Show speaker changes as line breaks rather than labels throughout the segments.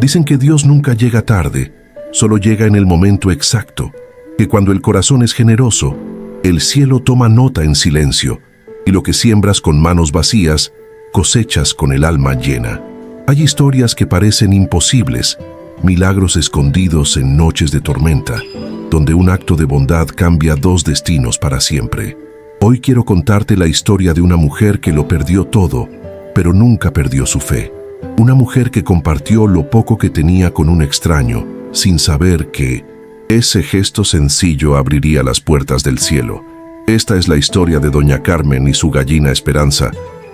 Dicen que Dios nunca llega tarde, solo llega en el momento exacto, que cuando el corazón es generoso, el cielo toma nota en silencio, y lo que siembras con manos vacías, cosechas con el alma llena. Hay historias que parecen imposibles, milagros escondidos en noches de tormenta, donde un acto de bondad cambia dos destinos para siempre. Hoy quiero contarte la historia de una mujer que lo perdió todo, pero nunca perdió su fe. Una mujer que compartió lo poco que tenía con un extraño, sin saber que ese gesto sencillo abriría las puertas del cielo. Esta es la historia de Doña Carmen y su gallina Esperanza,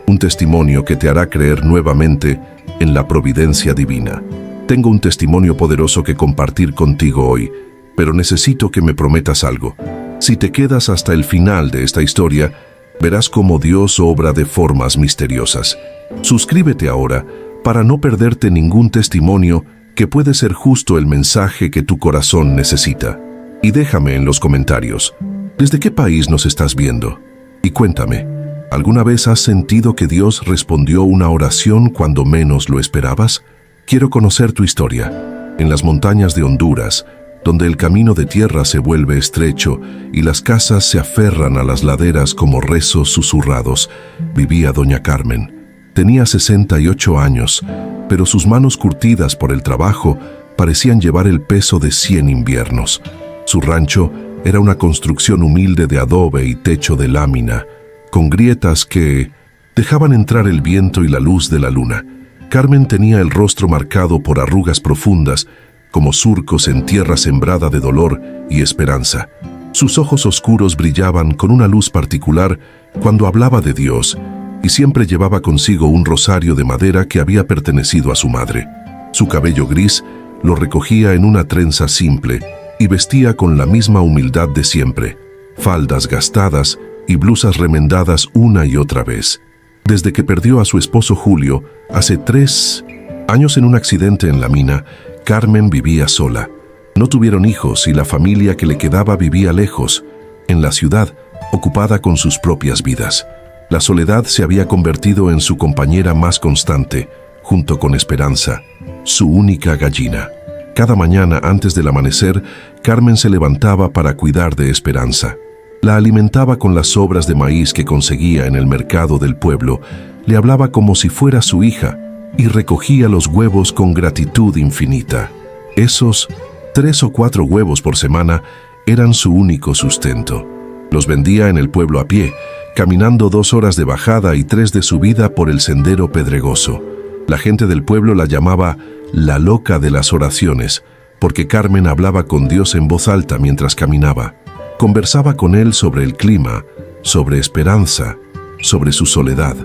un testimonio que te hará creer nuevamente en la providencia divina. Tengo un testimonio poderoso que compartir contigo hoy, pero necesito que me prometas algo. Si te quedas hasta el final de esta historia, verás cómo Dios obra de formas misteriosas. Suscríbete ahora para no perderte ningún testimonio que puede ser justo el mensaje que tu corazón necesita. Y déjame en los comentarios, ¿desde qué país nos estás viendo? Y cuéntame, ¿alguna vez has sentido que Dios respondió una oración cuando menos lo esperabas? Quiero conocer tu historia. En las montañas de Honduras, donde el camino de tierra se vuelve estrecho y las casas se aferran a las laderas como rezos susurrados, vivía Doña Carmen. Tenía 68 años, pero sus manos curtidas por el trabajo parecían llevar el peso de 100 inviernos. Su rancho era una construcción humilde de adobe y techo de lámina, con grietas que dejaban entrar el viento y la luz de la luna. Carmen tenía el rostro marcado por arrugas profundas, como surcos en tierra sembrada de dolor y esperanza. Sus ojos oscuros brillaban con una luz particular cuando hablaba de Dios, y siempre llevaba consigo un rosario de madera que había pertenecido a su madre. Su cabello gris lo recogía en una trenza simple y vestía con la misma humildad de siempre, faldas gastadas y blusas remendadas una y otra vez. Desde que perdió a su esposo Julio, hace 3 años en un accidente en la mina, Carmen vivía sola. No tuvieron hijos y la familia que le quedaba vivía lejos, en la ciudad, ocupada con sus propias vidas. La soledad se había convertido en su compañera más constante, junto con Esperanza, su única gallina. Cada mañana antes del amanecer, Carmen se levantaba para cuidar de Esperanza. La alimentaba con las sobras de maíz que conseguía en el mercado del pueblo, le hablaba como si fuera su hija y recogía los huevos con gratitud infinita. Esos 3 o 4 huevos por semana eran su único sustento. Los vendía en el pueblo a pie, caminando 2 horas de bajada y 3 de subida por el sendero pedregoso. La gente del pueblo la llamaba la loca de las oraciones, porque Carmen hablaba con Dios en voz alta mientras caminaba. Conversaba con él sobre el clima, sobre Esperanza, sobre su soledad.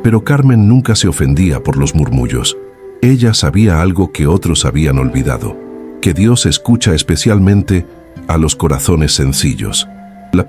Pero Carmen nunca se ofendía por los murmullos. Ella sabía algo que otros habían olvidado, que Dios escucha especialmente a los corazones sencillos. La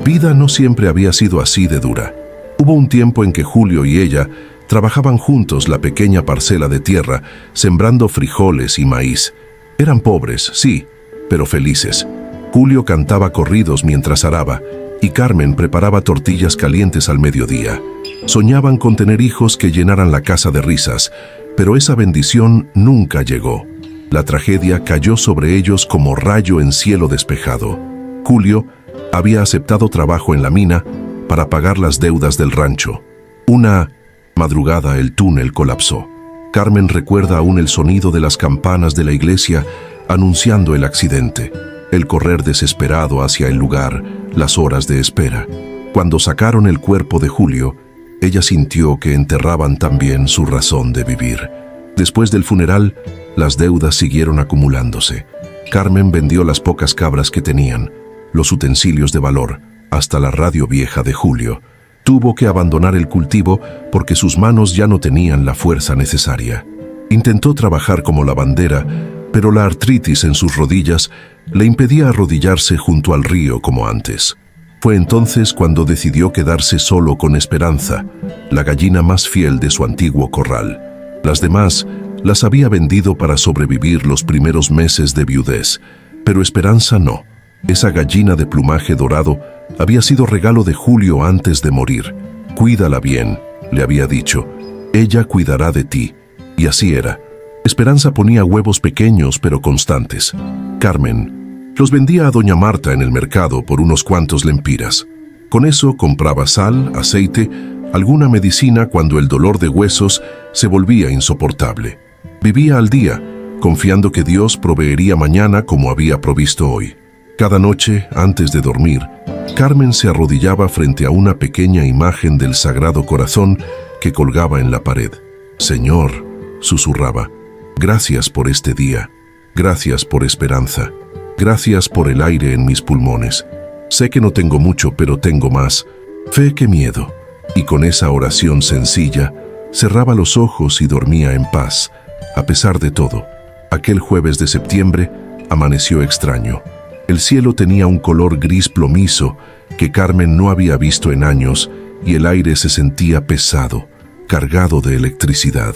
vida no siempre había sido así de dura. Hubo un tiempo en que Julio y ella trabajaban juntos la pequeña parcela de tierra, sembrando frijoles y maíz. Eran pobres, sí, pero felices. Julio cantaba corridos mientras araba, y Carmen preparaba tortillas calientes al mediodía. Soñaban con tener hijos que llenaran la casa de risas, pero esa bendición nunca llegó. La tragedia cayó sobre ellos como rayo en cielo despejado. Julio había aceptado trabajo en la mina para pagar las deudas del rancho. Una madrugada el túnel colapsó. Carmen recuerda aún el sonido de las campanas de la iglesia anunciando el accidente, el correr desesperado hacia el lugar, las horas de espera. Cuando sacaron el cuerpo de Julio, ella sintió que enterraban también su razón de vivir. Después del funeral, las deudas siguieron acumulándose. Carmen vendió las pocas cabras que tenían, los utensilios de valor, hasta la radio vieja de Julio. Tuvo que abandonar el cultivo porque sus manos ya no tenían la fuerza necesaria. Intentó trabajar como lavandera, pero la artritis en sus rodillas le impedía arrodillarse junto al río como antes. Fue entonces cuando decidió quedarse solo con Esperanza, la gallina más fiel de su antiguo corral. Las demás las había vendido para sobrevivir los primeros meses de viudez, pero Esperanza no. Esa gallina de plumaje dorado había sido regalo de Julio antes de morir. Cuídala bien, le había dicho. Ella cuidará de ti. Y así era. Esperanza ponía huevos pequeños pero constantes. Carmen los vendía a doña Marta en el mercado por unos cuantos lempiras. Con eso compraba sal, aceite, alguna medicina cuando el dolor de huesos se volvía insoportable. Vivía al día, confiando que Dios proveería mañana como había provisto hoy. Cada noche, antes de dormir, Carmen se arrodillaba frente a una pequeña imagen del Sagrado Corazón que colgaba en la pared. «Señor», susurraba, «gracias por este día, gracias por esperanza, gracias por el aire en mis pulmones. Sé que no tengo mucho, pero tengo más fe que miedo». Y con esa oración sencilla, cerraba los ojos y dormía en paz. A pesar de todo, aquel jueves de septiembre amaneció extraño. El cielo tenía un color gris plomizo que Carmen no había visto en años y el aire se sentía pesado, cargado de electricidad.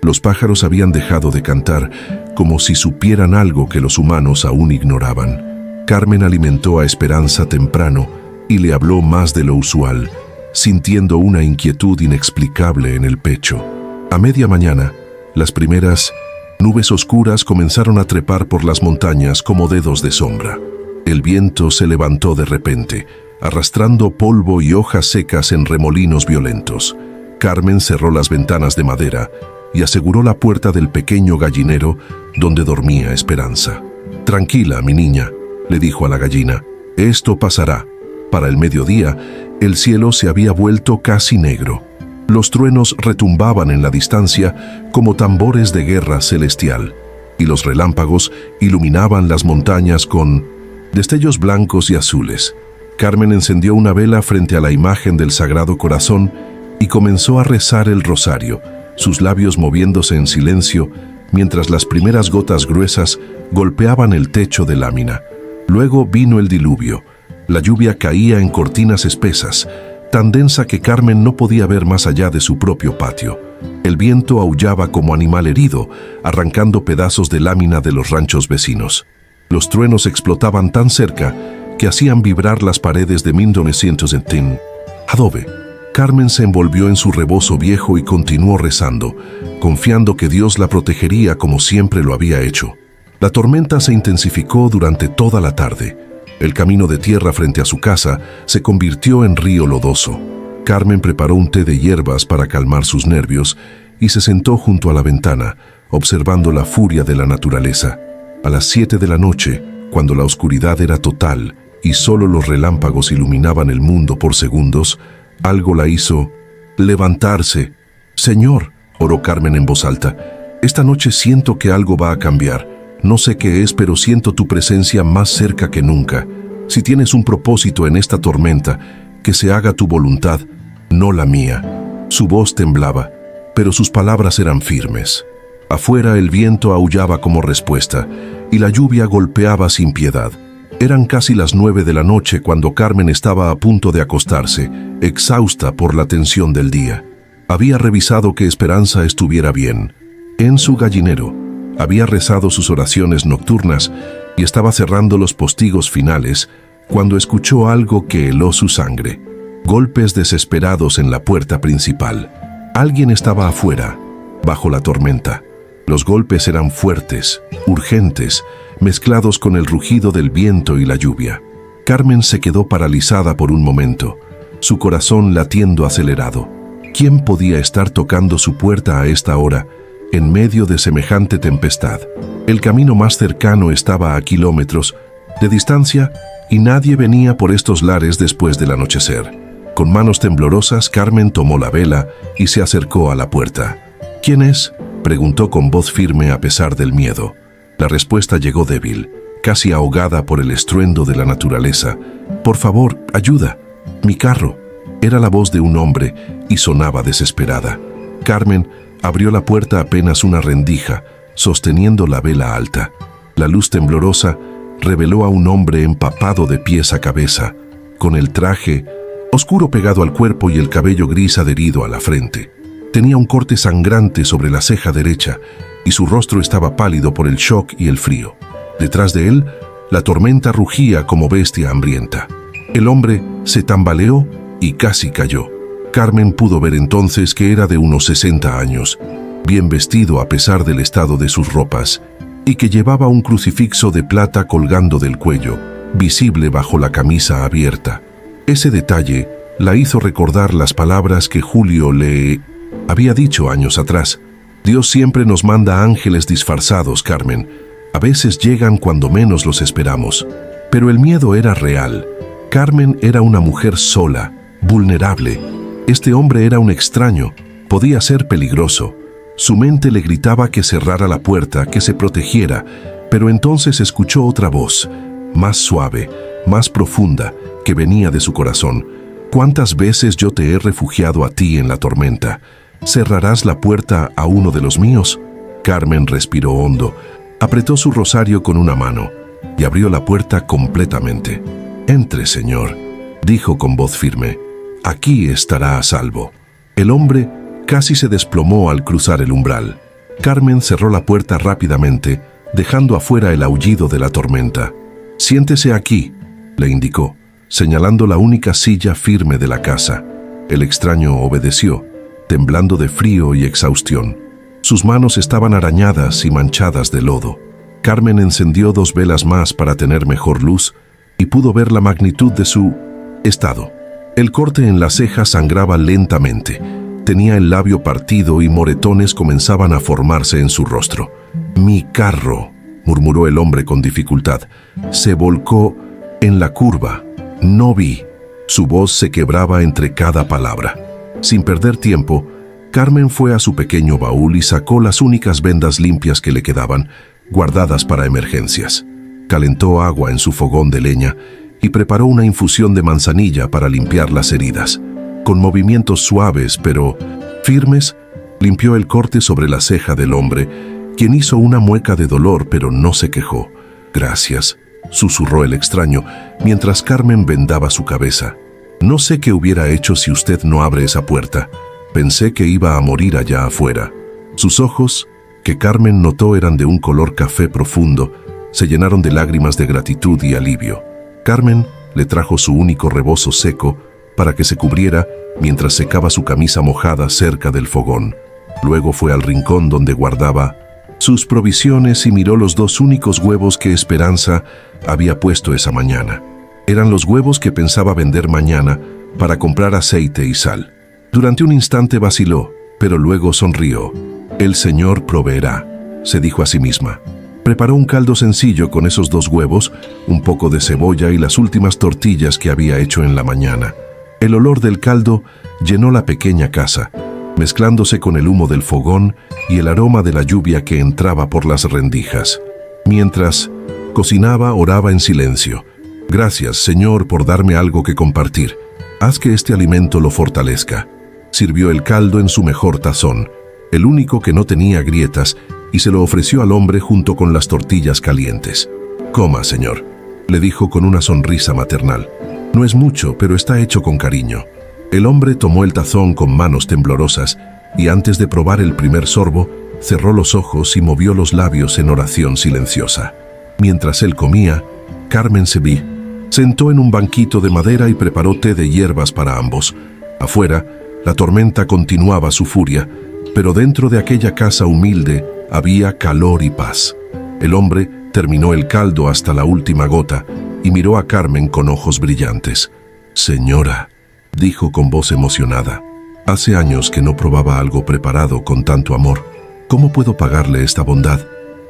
Los pájaros habían dejado de cantar, como si supieran algo que los humanos aún ignoraban. Carmen alimentó a Esperanza temprano y le habló más de lo usual, sintiendo una inquietud inexplicable en el pecho. A media mañana, las primeras nubes oscuras comenzaron a trepar por las montañas como dedos de sombra. El viento se levantó de repente, arrastrando polvo y hojas secas en remolinos violentos. Carmen cerró las ventanas de madera y aseguró la puerta del pequeño gallinero donde dormía Esperanza. «Tranquila, mi niña», le dijo a la gallina, «esto pasará». Para el mediodía, el cielo se había vuelto casi negro. Los truenos retumbaban en la distancia como tambores de guerra celestial, y los relámpagos iluminaban las montañas con destellos blancos y azules. Carmen encendió una vela frente a la imagen del Sagrado Corazón y comenzó a rezar el rosario, sus labios moviéndose en silencio mientras las primeras gotas gruesas golpeaban el techo de lámina. Luego vino el diluvio. La lluvia caía en cortinas espesas, tan densa que Carmen no podía ver más allá de su propio patio. El viento aullaba como animal herido, arrancando pedazos de lámina de los ranchos vecinos. Los truenos explotaban tan cerca que hacían vibrar las paredes de 1910 adobe. Carmen se envolvió en su rebozo viejo y continuó rezando, confiando que Dios la protegería como siempre lo había hecho. La tormenta se intensificó durante toda la tarde. El camino de tierra frente a su casa se convirtió en río lodoso. Carmen preparó un té de hierbas para calmar sus nervios y se sentó junto a la ventana, observando la furia de la naturaleza. A las 7 de la noche, cuando la oscuridad era total y solo los relámpagos iluminaban el mundo por segundos, algo la hizo levantarse. «Señor», oró Carmen en voz alta, «esta noche siento que algo va a cambiar. No sé qué es, pero siento tu presencia más cerca que nunca. Si tienes un propósito en esta tormenta, que se haga tu voluntad, no la mía». Su voz temblaba, pero sus palabras eran firmes. Afuera el viento aullaba como respuesta, y la lluvia golpeaba sin piedad. Eran casi las 9 de la noche cuando Carmen estaba a punto de acostarse, exhausta por la tensión del día. Había revisado que Esperanza estuviera bien. En su gallinero, había rezado sus oraciones nocturnas y estaba cerrando los postigos finales cuando escuchó algo que heló su sangre. Golpes desesperados en la puerta principal. Alguien estaba afuera, bajo la tormenta. Los golpes eran fuertes, urgentes, mezclados con el rugido del viento y la lluvia. Carmen se quedó paralizada por un momento, su corazón latiendo acelerado. ¿Quién podía estar tocando su puerta a esta hora, en medio de semejante tempestad? El camino más cercano estaba a kilómetros de distancia y nadie venía por estos lares después del anochecer. Con manos temblorosas, Carmen tomó la vela y se acercó a la puerta. «¿Quién es?», preguntó con voz firme a pesar del miedo. La respuesta llegó débil, casi ahogada por el estruendo de la naturaleza. «Por favor, ayuda. Mi carro». Era la voz de un hombre y sonaba desesperada. Carmen abrió la puerta apenas una rendija, sosteniendo la vela alta. La luz temblorosa reveló a un hombre empapado de pies a cabeza, con el traje oscuro pegado al cuerpo y el cabello gris adherido a la frente. Tenía un corte sangrante sobre la ceja derecha y su rostro estaba pálido por el shock y el frío. Detrás de él, la tormenta rugía como bestia hambrienta. El hombre se tambaleó y casi cayó. Carmen pudo ver entonces que era de unos 60 años. bien vestido a pesar del estado de sus ropas, y que llevaba un crucifijo de plata colgando del cuello, visible bajo la camisa abierta. Ese detalle la hizo recordar las palabras que Julio le había dicho años atrás. Dios siempre nos manda ángeles disfrazados, Carmen. A veces llegan cuando menos los esperamos. Pero el miedo era real. Carmen era una mujer sola, vulnerable. Este hombre era un extraño, podía ser peligroso. Su mente le gritaba que cerrara la puerta, que se protegiera, pero entonces escuchó otra voz, más suave, más profunda, que venía de su corazón. ¿Cuántas veces yo te he refugiado a ti en la tormenta? ¿Cerrarás la puerta a uno de los míos? Carmen respiró hondo, apretó su rosario con una mano y abrió la puerta completamente. «Entre, señor», dijo con voz firme. «Aquí estará a salvo». El hombre casi se desplomó al cruzar el umbral. Carmen cerró la puerta rápidamente, dejando afuera el aullido de la tormenta. «Siéntese aquí», le indicó, señalando la única silla firme de la casa. El extraño obedeció, temblando de frío y exhaustión. Sus manos estaban arañadas y manchadas de lodo. Carmen encendió 2 velas más para tener mejor luz y pudo ver la magnitud de su estado. El corte en la ceja sangraba lentamente. Tenía el labio partido y moretones comenzaban a formarse en su rostro. «Mi carro», murmuró el hombre con dificultad. «Se volcó en la curva. No vi». Su voz se quebraba entre cada palabra. Sin perder tiempo, Carmen fue a su pequeño baúl y sacó las únicas vendas limpias que le quedaban, guardadas para emergencias. Calentó agua en su fogón de leña y preparó una infusión de manzanilla para limpiar las heridas. Con movimientos suaves pero firmes, limpió el corte sobre la ceja del hombre, quien hizo una mueca de dolor pero no se quejó. «Gracias», susurró el extraño, mientras Carmen vendaba su cabeza. «No sé qué hubiera hecho si usted no abre esa puerta. Pensé que iba a morir allá afuera». Sus ojos, que Carmen notó eran de un color café profundo, se llenaron de lágrimas de gratitud y alivio. Carmen le trajo su único rebozo seco para que se cubriera mientras secaba su camisa mojada cerca del fogón. Luego fue al rincón donde guardaba sus provisiones y miró los 2 únicos huevos que Esperanza había puesto esa mañana. Eran los huevos que pensaba vender mañana para comprar aceite y sal. Durante un instante vaciló, pero luego sonrió. «El Señor proveerá», se dijo a sí misma. Preparó un caldo sencillo con esos 2 huevos, un poco de cebolla y las últimas tortillas que había hecho en la mañana. El olor del caldo llenó la pequeña casa, mezclándose con el humo del fogón y el aroma de la lluvia que entraba por las rendijas. Mientras cocinaba, oraba en silencio. «Gracias, Señor, por darme algo que compartir. Haz que este alimento lo fortalezca». Sirvió el caldo en su mejor tazón, el único que no tenía grietas, y se lo ofreció al hombre junto con las tortillas calientes. «Coma, señor», le dijo con una sonrisa maternal. «No es mucho, pero está hecho con cariño». El hombre tomó el tazón con manos temblorosas y antes de probar el primer sorbo, cerró los ojos y movió los labios en oración silenciosa. Mientras él comía, Carmen se sentó en un banquito de madera y preparó té de hierbas para ambos. Afuera, la tormenta continuaba su furia, pero dentro de aquella casa humilde había calor y paz. El hombre terminó el caldo hasta la última gota y miró a Carmen con ojos brillantes. «Señora», dijo con voz emocionada, «hace años que no probaba algo preparado con tanto amor. ¿Cómo puedo pagarle esta bondad?»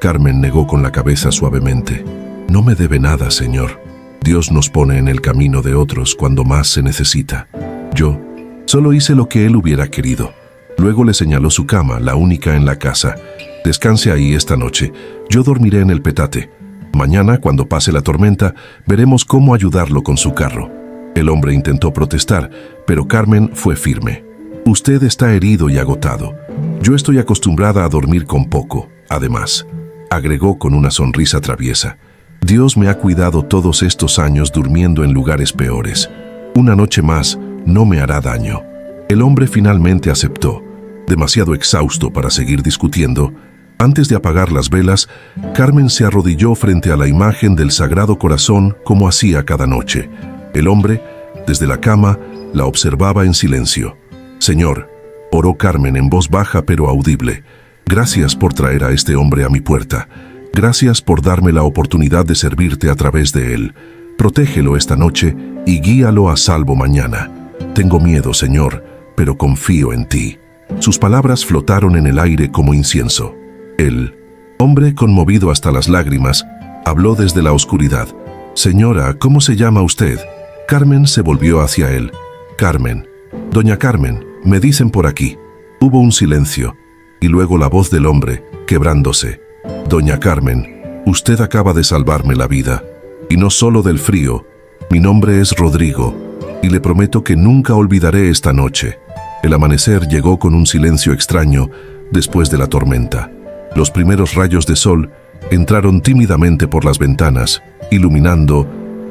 Carmen negó con la cabeza suavemente. «No me debe nada, señor. Dios nos pone en el camino de otros cuando más se necesita. Yo solo hice lo que él hubiera querido». Luego le señaló su cama, la única en la casa. «Descanse ahí esta noche. Yo dormiré en el petate. Mañana, cuando pase la tormenta, veremos cómo ayudarlo con su carro». El hombre intentó protestar, pero Carmen fue firme. «Usted está herido y agotado. Yo estoy acostumbrada a dormir con poco. Además», agregó con una sonrisa traviesa, «Dios me ha cuidado todos estos años durmiendo en lugares peores. Una noche más no me hará daño». El hombre finalmente aceptó, demasiado exhausto para seguir discutiendo. Antes de apagar las velas, Carmen se arrodilló frente a la imagen del Sagrado Corazón como hacía cada noche. El hombre, desde la cama, la observaba en silencio. «Señor», oró Carmen en voz baja pero audible, Gracias por traer a este hombre a mi puerta. Gracias por darme la oportunidad de servirte a través de él. Protégelo esta noche y guíalo a salvo mañana. Tengo miedo, Señor, pero confío en ti». Sus palabras flotaron en el aire como incienso. El hombre, conmovido hasta las lágrimas, habló desde la oscuridad. «Señora, ¿cómo se llama usted?». Carmen se volvió hacia él. «Carmen. Doña Carmen, me dicen por aquí». Hubo un silencio, y luego la voz del hombre, quebrándose. «Doña Carmen, usted acaba de salvarme la vida, y no solo del frío. Mi nombre es Rodrigo, y le prometo que nunca olvidaré esta noche». El amanecer llegó con un silencio extraño después de la tormenta. Los primeros rayos de sol entraron tímidamente por las ventanas, iluminando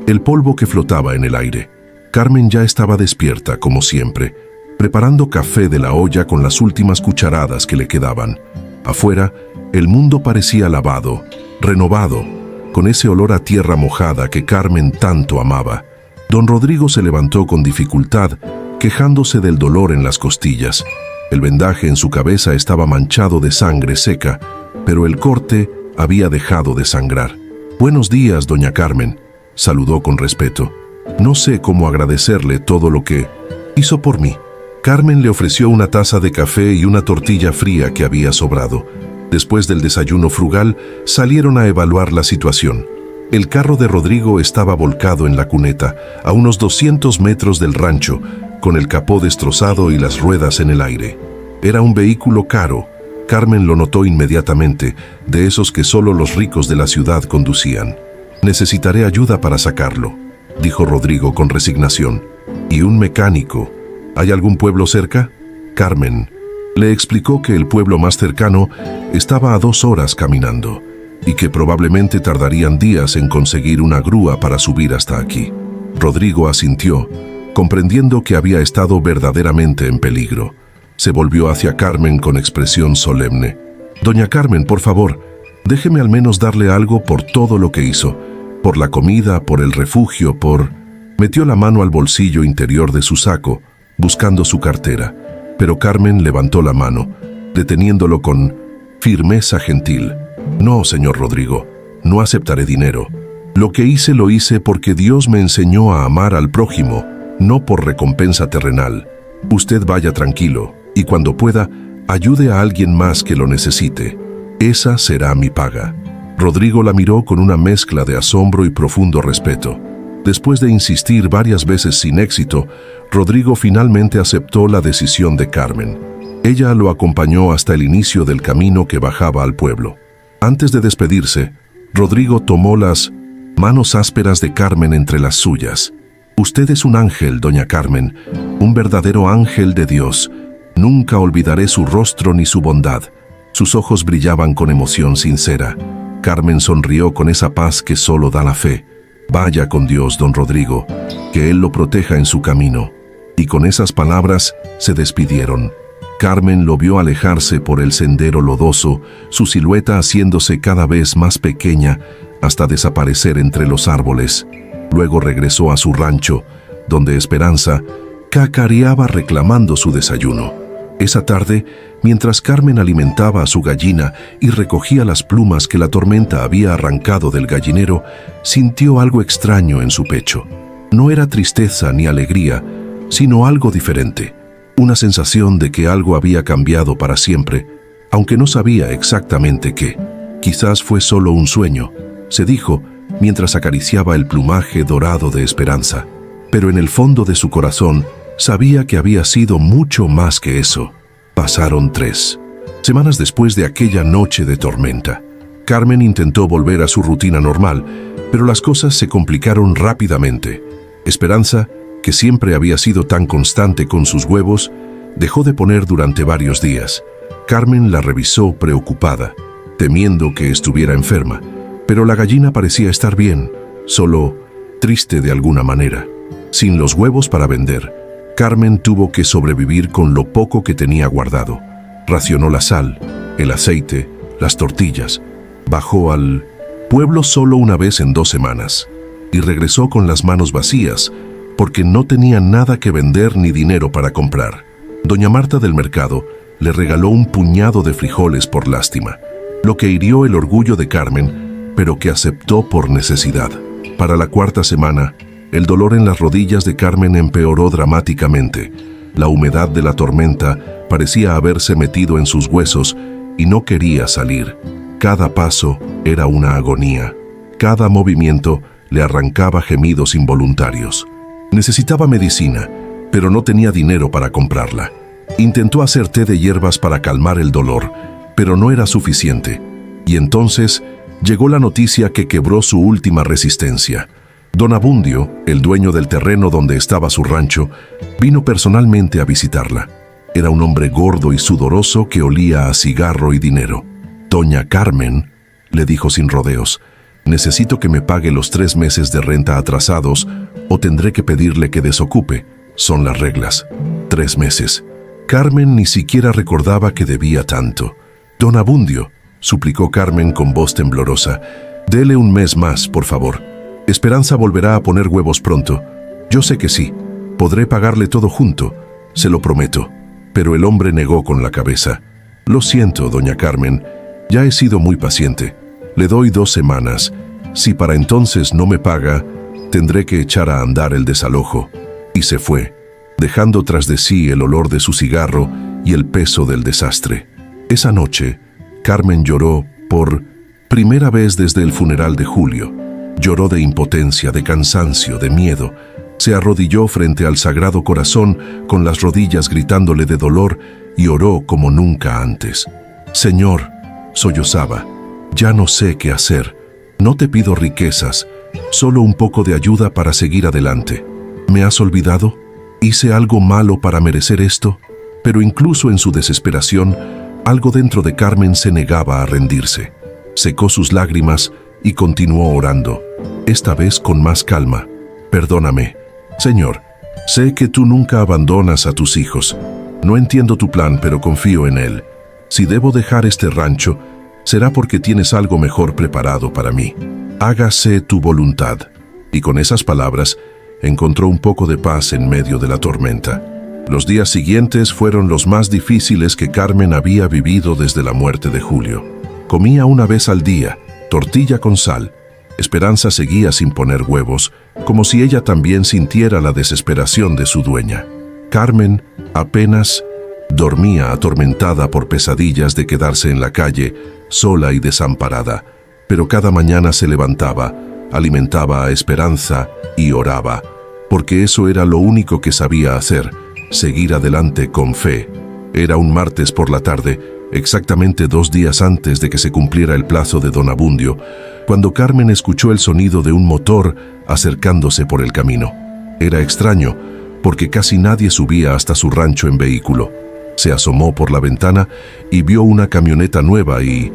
el polvo que flotaba en el aire. Carmen ya estaba despierta, como siempre, preparando café de la olla con las últimas cucharadas que le quedaban. Afuera, el mundo parecía lavado, renovado, con ese olor a tierra mojada que Carmen tanto amaba. Don Rodrigo se levantó con dificultad, quejándose del dolor en las costillas. El vendaje en su cabeza estaba manchado de sangre seca, pero el corte había dejado de sangrar. «Buenos días, doña Carmen», saludó con respeto. «No sé cómo agradecerle todo lo que hizo por mí». Carmen le ofreció una taza de café y una tortilla fría que había sobrado. Después del desayuno frugal, salieron a evaluar la situación. El carro de Rodrigo estaba volcado en la cuneta, a unos 200 metros del rancho, con el capó destrozado y las ruedas en el aire. Era un vehículo caro. Carmen lo notó inmediatamente, de esos que solo los ricos de la ciudad conducían. «Necesitaré ayuda para sacarlo», dijo Rodrigo con resignación. «Y un mecánico. ¿Hay algún pueblo cerca?». Carmen le explicó que el pueblo más cercano estaba a 2 horas caminando y que probablemente tardarían días en conseguir una grúa para subir hasta aquí. Rodrigo asintió, comprendiendo que había estado verdaderamente en peligro. Se volvió hacia Carmen con expresión solemne. «Doña Carmen, por favor, déjeme al menos darle algo por todo lo que hizo, por la comida, por el refugio, por...». Metió la mano al bolsillo interior de su saco, buscando su cartera, pero Carmen levantó la mano, deteniéndolo con firmeza gentil. «No, señor Rodrigo, no aceptaré dinero. Lo que hice lo hice porque Dios me enseñó a amar al prójimo, no por recompensa terrenal. Usted vaya tranquilo, y cuando pueda, ayude a alguien más que lo necesite. Esa será mi paga». Rodrigo la miró con una mezcla de asombro y profundo respeto. Después de insistir varias veces sin éxito, Rodrigo finalmente aceptó la decisión de Carmen. Ella lo acompañó hasta el inicio del camino que bajaba al pueblo. Antes de despedirse, Rodrigo tomó las manos ásperas de Carmen entre las suyas. «Usted es un ángel, doña Carmen, un verdadero ángel de Dios. Nunca olvidaré su rostro ni su bondad». Sus ojos brillaban con emoción sincera. Carmen sonrió con esa paz que solo da la fe. «Vaya con Dios, don Rodrigo, que Él lo proteja en su camino». Y con esas palabras se despidieron. Carmen lo vio alejarse por el sendero lodoso, su silueta haciéndose cada vez más pequeña hasta desaparecer entre los árboles. Luego regresó a su rancho, donde Esperanza cacareaba reclamando su desayuno. Esa tarde, mientras Carmen alimentaba a su gallina y recogía las plumas que la tormenta había arrancado del gallinero, sintió algo extraño en su pecho. No era tristeza ni alegría, sino algo diferente. Una sensación de que algo había cambiado para siempre, aunque no sabía exactamente qué. Quizás fue solo un sueño, se dijo, mientras acariciaba el plumaje dorado de Esperanza. Pero en el fondo de su corazón, sabía que había sido mucho más que eso. Pasaron 3 semanas después de aquella noche de tormenta. Carmen intentó volver a su rutina normal, pero las cosas se complicaron rápidamente. Esperanza, que siempre había sido tan constante con sus huevos, dejó de poner durante varios días. Carmen la revisó preocupada, temiendo que estuviera enferma, pero la gallina parecía estar bien, solo triste de alguna manera. Sin los huevos para vender, Carmen tuvo que sobrevivir con lo poco que tenía guardado. Racionó la sal, el aceite, las tortillas. Bajó al pueblo solo una vez en 2 semanas y regresó con las manos vacías porque no tenía nada que vender ni dinero para comprar. Doña Marta del mercado le regaló un puñado de frijoles por lástima, lo que hirió el orgullo de Carmen, pero que aceptó por necesidad. Para la cuarta semana, el dolor en las rodillas de Carmen empeoró dramáticamente. La humedad de la tormenta parecía haberse metido en sus huesos y no quería salir. Cada paso era una agonía. Cada movimiento le arrancaba gemidos involuntarios. Necesitaba medicina, pero no tenía dinero para comprarla. Intentó hacer té de hierbas para calmar el dolor, pero no era suficiente. Y entonces llegó la noticia que quebró su última resistencia. Don Abundio, el dueño del terreno donde estaba su rancho, vino personalmente a visitarla. Era un hombre gordo y sudoroso que olía a cigarro y dinero. «Doña Carmen», le dijo sin rodeos, «necesito que me pague los 3 meses de renta atrasados o tendré que pedirle que desocupe. Son las reglas. 3 meses». Carmen ni siquiera recordaba que debía tanto. «Don Abundio», suplicó Carmen con voz temblorosa, «dele un mes más, por favor. Esperanza volverá a poner huevos pronto. Yo sé que sí. Podré pagarle todo junto. Se lo prometo». Pero el hombre negó con la cabeza. «Lo siento, doña Carmen. Ya he sido muy paciente. Le doy 2 semanas. Si para entonces no me paga, tendré que echar a andar el desalojo». Y se fue, dejando tras de sí el olor de su cigarro y el peso del desastre. Esa noche, Carmen lloró por primera vez desde el funeral de Julio. Lloró de impotencia, de cansancio, de miedo. Se arrodilló frente al Sagrado Corazón con las rodillas gritándole de dolor y oró como nunca antes. «Señor», sollozaba, «ya no sé qué hacer. No te pido riquezas, solo un poco de ayuda para seguir adelante. ¿Me has olvidado? ¿Hice algo malo para merecer esto?». Pero incluso en su desesperación, algo dentro de Carmen se negaba a rendirse. Secó sus lágrimas y continuó orando, esta vez con más calma. «Perdóname, Señor. Sé que tú nunca abandonas a tus hijos. No entiendo tu plan, pero confío en él. Si debo dejar este rancho, será porque tienes algo mejor preparado para mí. Hágase tu voluntad». Y con esas palabras, encontró un poco de paz en medio de la tormenta. Los días siguientes fueron los más difíciles que Carmen había vivido desde la muerte de Julio. Comía una vez al día, tortilla con sal. Esperanza seguía sin poner huevos, como si ella también sintiera la desesperación de su dueña. Carmen apenas dormía, atormentada por pesadillas de quedarse en la calle, sola y desamparada. Pero cada mañana se levantaba, alimentaba a Esperanza y oraba, porque eso era lo único que sabía hacer, seguir adelante con fe. Era un martes por la tarde, exactamente 2 días antes de que se cumpliera el plazo de don Abundio, cuando Carmen escuchó el sonido de un motor acercándose por el camino. Era extraño, porque casi nadie subía hasta su rancho en vehículo. Se asomó por la ventana y vio una camioneta nueva y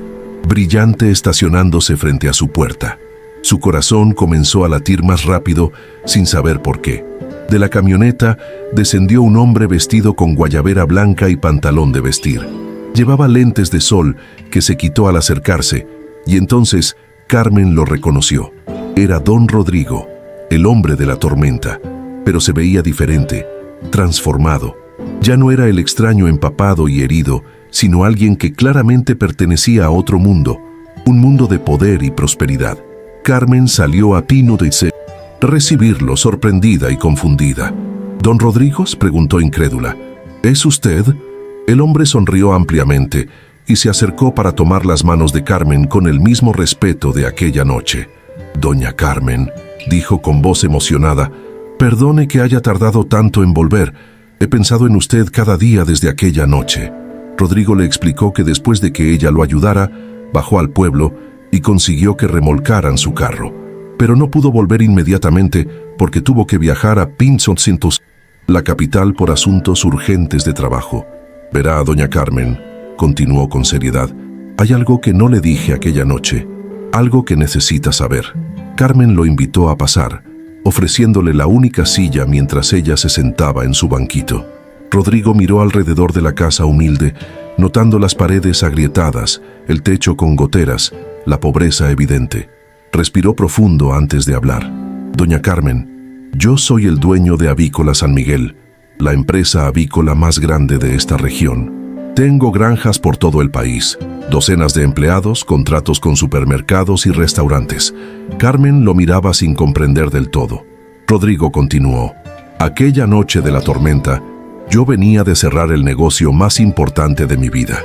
brillante estacionándose frente a su puerta. Su corazón comenzó a latir más rápido sin saber por qué. De la camioneta descendió un hombre vestido con guayabera blanca y pantalón de vestir. Llevaba lentes de sol que se quitó al acercarse, y entonces Carmen lo reconoció. Era don Rodrigo, el hombre de la tormenta, pero se veía diferente, transformado. Ya no era el extraño empapado y herido, sino alguien que claramente pertenecía a otro mundo, un mundo de poder y prosperidad. Carmen salió a Pino de recibirlo, sorprendida y confundida. «¿Don Rodrigo?», preguntó incrédula. «¿Es usted?». El hombre sonrió ampliamente y se acercó para tomar las manos de Carmen con el mismo respeto de aquella noche. «Doña Carmen», dijo con voz emocionada, «perdone que haya tardado tanto en volver. He pensado en usted cada día desde aquella noche». Rodrigo le explicó que después de que ella lo ayudara, bajó al pueblo y consiguió que remolcaran su carro. Pero no pudo volver inmediatamente porque tuvo que viajar a Pinzoncintos, la capital, por asuntos urgentes de trabajo. «Verá, doña Carmen», continuó con seriedad, «hay algo que no le dije aquella noche, algo que necesita saber». Carmen lo invitó a pasar, ofreciéndole la única silla mientras ella se sentaba en su banquito. Rodrigo miró alrededor de la casa humilde, notando las paredes agrietadas, el techo con goteras, la pobreza evidente. Respiró profundo antes de hablar. «Doña Carmen, yo soy el dueño de Avícola San Miguel, la empresa avícola más grande de esta región. Tengo granjas por todo el país, docenas de empleados, contratos con supermercados y restaurantes. Carmen lo miraba sin comprender del todo. Rodrigo continuó. Aquella noche de la tormenta, yo venía de cerrar el negocio más importante de mi vida.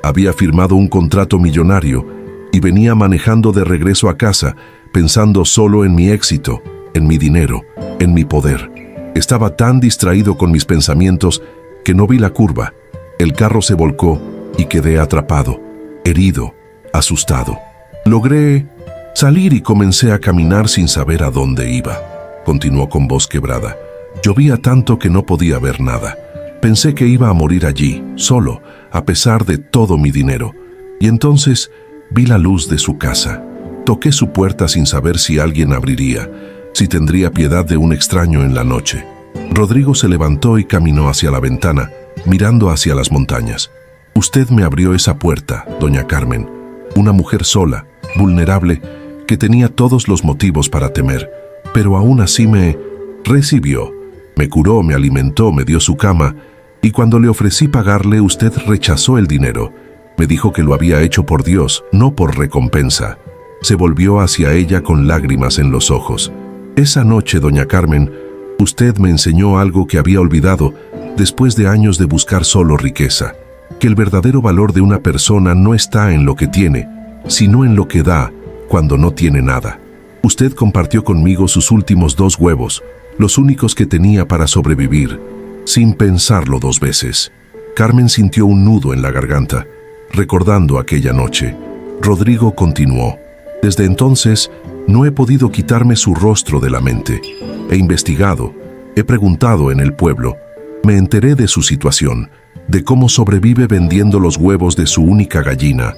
Había firmado un contrato millonario y venía manejando de regreso a casa, pensando solo en mi éxito, en mi dinero, en mi poder. Estaba tan distraído con mis pensamientos que no vi la curva. El carro se volcó y quedé atrapado, herido, asustado. Logré salir y comencé a caminar sin saber a dónde iba. Continuó con voz quebrada. Llovía tanto que no podía ver nada. Pensé que iba a morir allí, solo, a pesar de todo mi dinero. Y entonces vi la luz de su casa. Toqué su puerta sin saber si alguien abriría, si tendría piedad de un extraño en la noche. Rodrigo se levantó y caminó hacia la ventana, mirando hacia las montañas. Usted me abrió esa puerta, doña Carmen. Una mujer sola, vulnerable, que tenía todos los motivos para temer, pero aún así me recibió. Me curó, me alimentó, me dio su cama, y cuando le ofrecí pagarle, usted rechazó el dinero. Me dijo que lo había hecho por Dios, no por recompensa. Se volvió hacia ella con lágrimas en los ojos. Esa noche, doña Carmen, usted me enseñó algo que había olvidado después de años de buscar solo riqueza, que el verdadero valor de una persona no está en lo que tiene, sino en lo que da cuando no tiene nada. Usted compartió conmigo sus últimos 2 huevos, los únicos que tenía para sobrevivir, sin pensarlo 2 veces. Carmen sintió un nudo en la garganta, recordando aquella noche. Rodrigo continuó. Desde entonces, no he podido quitarme su rostro de la mente. He investigado, he preguntado en el pueblo, me enteré de su situación, de cómo sobrevive vendiendo los huevos de su única gallina,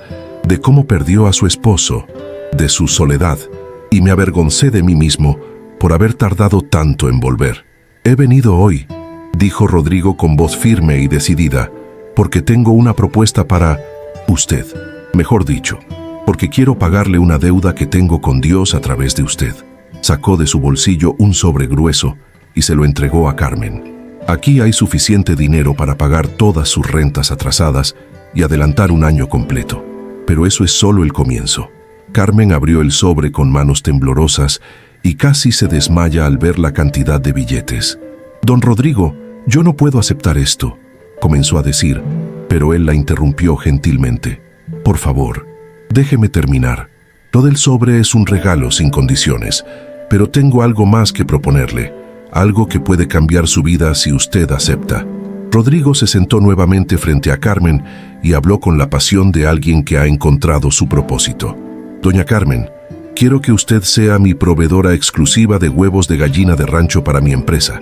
de cómo perdió a su esposo, de su soledad, y me avergoncé de mí mismo por haber tardado tanto en volver. He venido hoy, dijo Rodrigo con voz firme y decidida, porque tengo una propuesta para usted, mejor dicho, porque quiero pagarle una deuda que tengo con Dios a través de usted. Sacó de su bolsillo un sobre grueso y se lo entregó a Carmen. Aquí hay suficiente dinero para pagar todas sus rentas atrasadas y adelantar un año completo. Pero eso es solo el comienzo. Carmen abrió el sobre con manos temblorosas y casi se desmaya al ver la cantidad de billetes. Don Rodrigo, yo no puedo aceptar esto, comenzó a decir, pero él la interrumpió gentilmente. Por favor, déjeme terminar. Lo del sobre es un regalo sin condiciones, pero tengo algo más que proponerle, algo que puede cambiar su vida si usted acepta. Rodrigo se sentó nuevamente frente a Carmen y habló con la pasión de alguien que ha encontrado su propósito. Doña Carmen, quiero que usted sea mi proveedora exclusiva de huevos de gallina de rancho para mi empresa.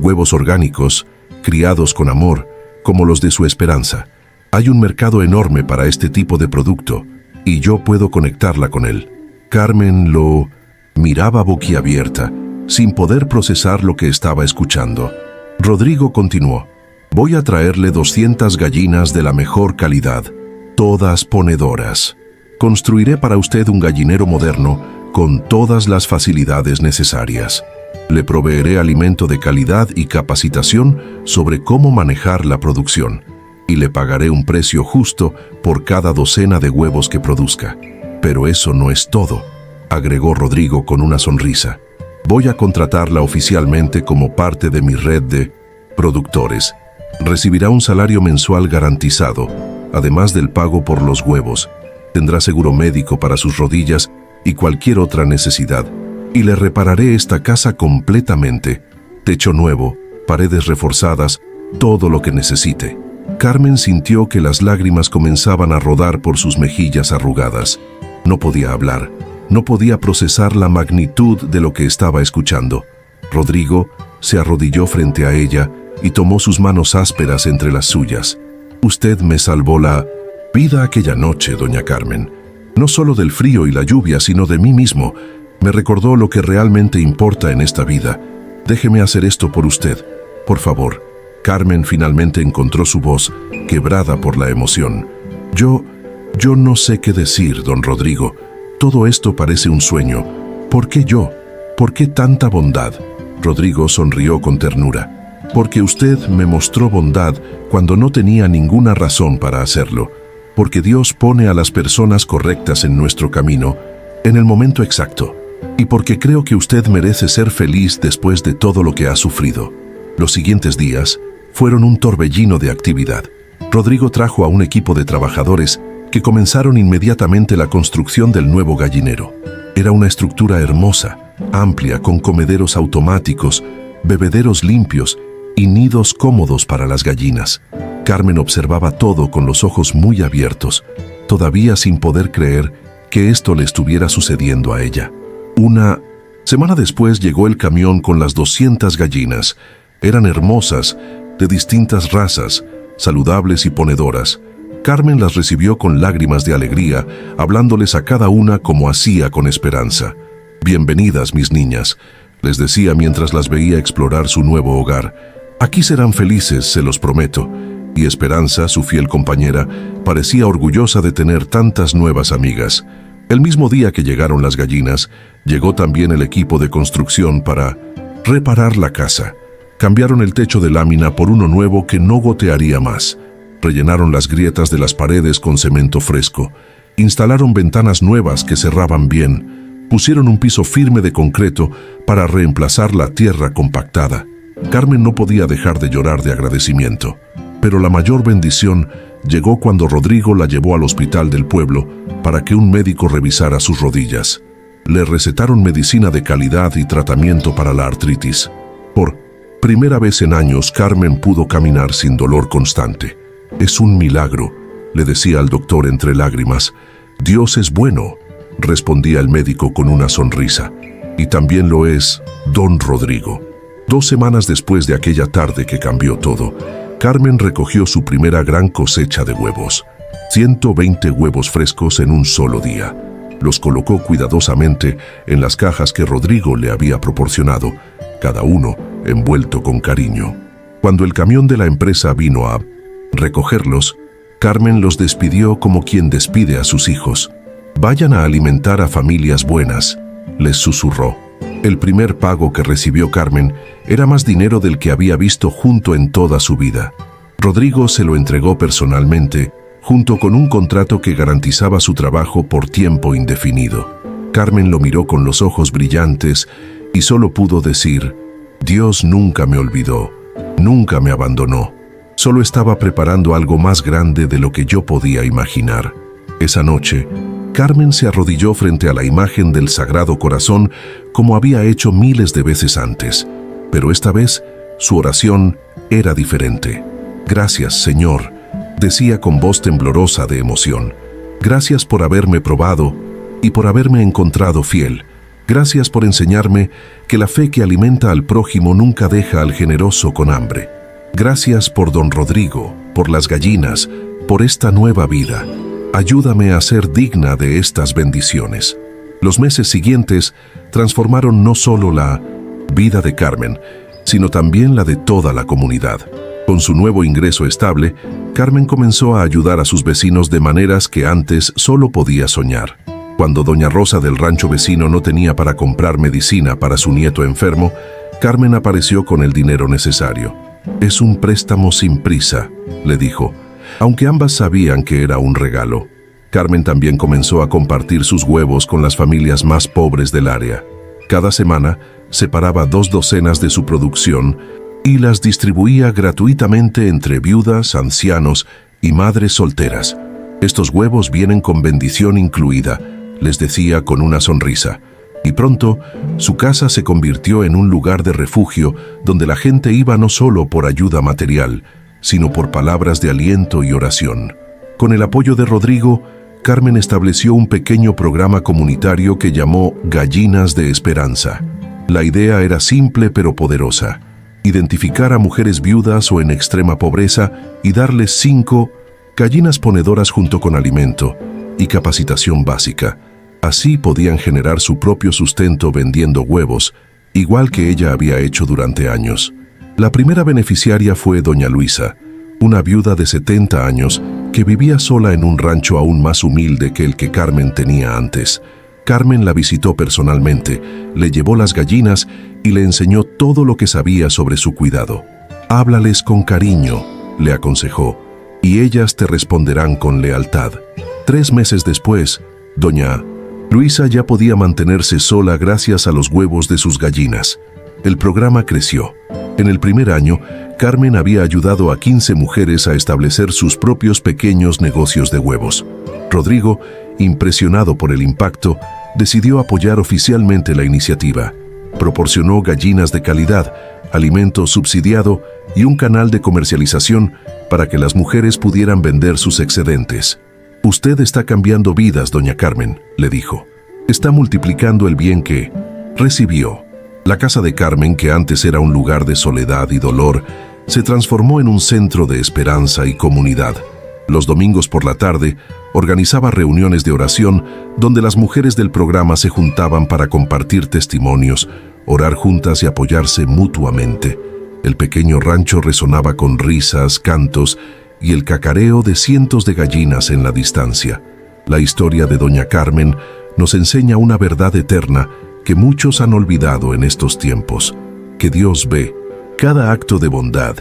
Huevos orgánicos, criados con amor, como los de su Esperanza. Hay un mercado enorme para este tipo de producto, y yo puedo conectarla con él. Carmen lo miraba boquiabierta, sin poder procesar lo que estaba escuchando. Rodrigo continuó. Voy a traerle 200 gallinas de la mejor calidad, todas ponedoras. Construiré para usted un gallinero moderno con todas las facilidades necesarias. Le proveeré alimento de calidad y capacitación sobre cómo manejar la producción, y le pagaré un precio justo por cada docena de huevos que produzca. Pero eso no es todo, agregó Rodrigo con una sonrisa. Voy a contratarla oficialmente como parte de mi red de productores. Recibirá un salario mensual garantizado, además del pago por los huevos. Tendrá seguro médico para sus rodillas y cualquier otra necesidad. Y le repararé esta casa completamente. Techo nuevo, paredes reforzadas, todo lo que necesite. Carmen sintió que las lágrimas comenzaban a rodar por sus mejillas arrugadas. No podía hablar, no podía procesar la magnitud de lo que estaba escuchando. Rodrigo se arrodilló frente a ella y tomó sus manos ásperas entre las suyas. Usted me salvó la vida aquella noche, doña Carmen. No solo del frío y la lluvia, sino de mí mismo. Me recordó lo que realmente importa en esta vida. Déjeme hacer esto por usted, por favor. Carmen finalmente encontró su voz, quebrada por la emoción. Yo no sé qué decir, don Rodrigo. Todo esto parece un sueño. ¿Por qué yo? ¿Por qué tanta bondad? Rodrigo sonrió con ternura. porque usted me mostró bondad cuando no tenía ninguna razón para hacerlo, porque Dios pone a las personas correctas en nuestro camino en el momento exacto, y porque creo que usted merece ser feliz después de todo lo que ha sufrido. Los siguientes días fueron un torbellino de actividad. Rodrigo trajo a un equipo de trabajadores que comenzaron inmediatamente la construcción del nuevo gallinero. Era una estructura hermosa, amplia, con comederos automáticos, bebederos limpios y nidos cómodos para las gallinas. Carmen observaba todo con los ojos muy abiertos, todavía sin poder creer que esto le estuviera sucediendo a ella. Una semana después llegó el camión con las 200 gallinas. Eran hermosas, de distintas razas, saludables y ponedoras. Carmen las recibió con lágrimas de alegría, hablándoles a cada una como hacía con esperanza. «Bienvenidas, mis niñas», les decía mientras las veía explorar su nuevo hogar. «Aquí serán felices, se los prometo». Y Esperanza, su fiel compañera, parecía orgullosa de tener tantas nuevas amigas. El mismo día que llegaron las gallinas, llegó también el equipo de construcción para reparar la casa. Cambiaron el techo de lámina por uno nuevo que no gotearía más. Rellenaron las grietas de las paredes con cemento fresco. Instalaron ventanas nuevas que cerraban bien. Pusieron un piso firme de concreto para reemplazar la tierra compactada. Carmen no podía dejar de llorar de agradecimiento. Pero la mayor bendición llegó cuando Rodrigo la llevó al hospital del pueblo para que un médico revisara sus rodillas. Le recetaron medicina de calidad y tratamiento para la artritis. Por primera vez en años, Carmen pudo caminar sin dolor constante. «Es un milagro», le decía al doctor entre lágrimas. «Dios es bueno», respondía el médico con una sonrisa. «Y también lo es don Rodrigo». 2 semanas después de aquella tarde que cambió todo, Carmen recogió su primera gran cosecha de huevos. 120 huevos frescos en un solo día. Los colocó cuidadosamente en las cajas que Rodrigo le había proporcionado, cada uno envuelto con cariño. Cuando el camión de la empresa vino a recogerlos, Carmen los despidió como quien despide a sus hijos. «Vayan a alimentar a familias buenas», les susurró. El primer pago que recibió Carmen era más dinero del que había visto junto en toda su vida. Rodrigo se lo entregó personalmente, junto con un contrato que garantizaba su trabajo por tiempo indefinido. Carmen lo miró con los ojos brillantes y solo pudo decir: «Dios nunca me olvidó, nunca me abandonó. Solo estaba preparando algo más grande de lo que yo podía imaginar». Esa noche, Carmen se arrodilló frente a la imagen del Sagrado Corazón como había hecho miles de veces antes, pero esta vez su oración era diferente. «Gracias, Señor», decía con voz temblorosa de emoción. «Gracias por haberme probado y por haberme encontrado fiel. Gracias por enseñarme que la fe que alimenta al prójimo nunca deja al generoso con hambre. Gracias por don Rodrigo, por las gallinas, por esta nueva vida. Ayúdame a ser digna de estas bendiciones». Los meses siguientes transformaron no solo la vida de Carmen, sino también la de toda la comunidad. Con su nuevo ingreso estable, Carmen comenzó a ayudar a sus vecinos de maneras que antes solo podía soñar. Cuando doña Rosa del rancho vecino no tenía para comprar medicina para su nieto enfermo, Carmen apareció con el dinero necesario. «Es un préstamo sin prisa», le dijo, aunque ambas sabían que era un regalo. Carmen también comenzó a compartir sus huevos con las familias más pobres del área. Cada semana separaba 2 docenas de su producción y las distribuía gratuitamente entre viudas, ancianos y madres solteras. «Estos huevos vienen con bendición incluida», les decía con una sonrisa. Y pronto, su casa se convirtió en un lugar de refugio donde la gente iba no solo por ayuda material, sino por palabras de aliento y oración. Con el apoyo de Rodrigo, Carmen estableció un pequeño programa comunitario que llamó Gallinas de Esperanza. La idea era simple pero poderosa: identificar a mujeres viudas o en extrema pobreza y darles 5 gallinas ponedoras junto con alimento y capacitación básica. Así podían generar su propio sustento vendiendo huevos, igual que ella había hecho durante años. La primera beneficiaria fue doña Luisa, una viuda de 70 años que vivía sola en un rancho aún más humilde que el que Carmen tenía antes. Carmen la visitó personalmente, le llevó las gallinas y le enseñó todo lo que sabía sobre su cuidado. Háblales con cariño, le aconsejó, y ellas te responderán con lealtad. 3 meses después, doña Luisa ya podía mantenerse sola gracias a los huevos de sus gallinas. El programa creció. En el primer año, Carmen había ayudado a 15 mujeres a establecer sus propios pequeños negocios de huevos. Rodrigo, impresionado por el impacto, decidió apoyar oficialmente la iniciativa. Proporcionó gallinas de calidad, alimento subsidiado y un canal de comercialización para que las mujeres pudieran vender sus excedentes. «Usted está cambiando vidas, doña Carmen», le dijo. «Está multiplicando el bien que recibió». La casa de Carmen, que antes era un lugar de soledad y dolor, se transformó en un centro de esperanza y comunidad. Los domingos por la tarde, organizaba reuniones de oración donde las mujeres del programa se juntaban para compartir testimonios, orar juntas y apoyarse mutuamente. El pequeño rancho resonaba con risas, cantos y el cacareo de cientos de gallinas en la distancia. La historia de doña Carmen nos enseña una verdad eterna que muchos han olvidado en estos tiempos, que Dios ve cada acto de bondad,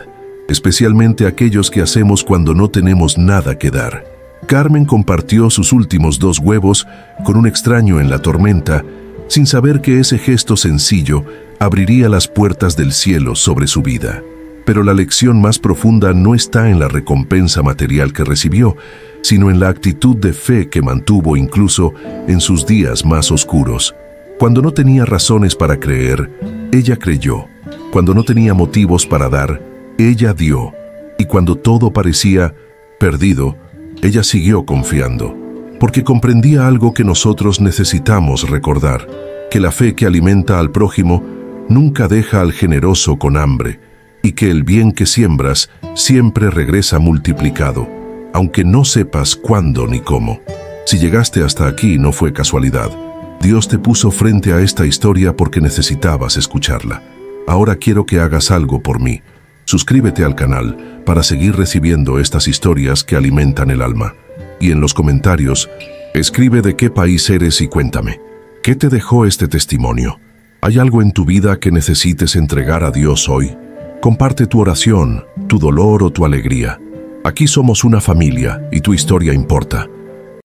especialmente aquellos que hacemos cuando no tenemos nada que dar. Carmen compartió sus últimos 2 huevos con un extraño en la tormenta, sin saber que ese gesto sencillo abriría las puertas del cielo sobre su vida. Pero la lección más profunda no está en la recompensa material que recibió, sino en la actitud de fe que mantuvo incluso en sus días más oscuros. Cuando no tenía razones para creer, ella creyó. Cuando no tenía motivos para dar, ella dio. Y cuando todo parecía perdido, ella siguió confiando. Porque comprendía algo que nosotros necesitamos recordar, que la fe que alimenta al prójimo nunca deja al generoso con hambre, y que el bien que siembras siempre regresa multiplicado, aunque no sepas cuándo ni cómo. Si llegaste hasta aquí no fue casualidad. Dios te puso frente a esta historia porque necesitabas escucharla. Ahora quiero que hagas algo por mí. Suscríbete al canal para seguir recibiendo estas historias que alimentan el alma. Y en los comentarios, escribe de qué país eres y cuéntame. ¿Qué te dejó este testimonio? ¿Hay algo en tu vida que necesites entregar a Dios hoy? Comparte tu oración, tu dolor o tu alegría. Aquí somos una familia y tu historia importa.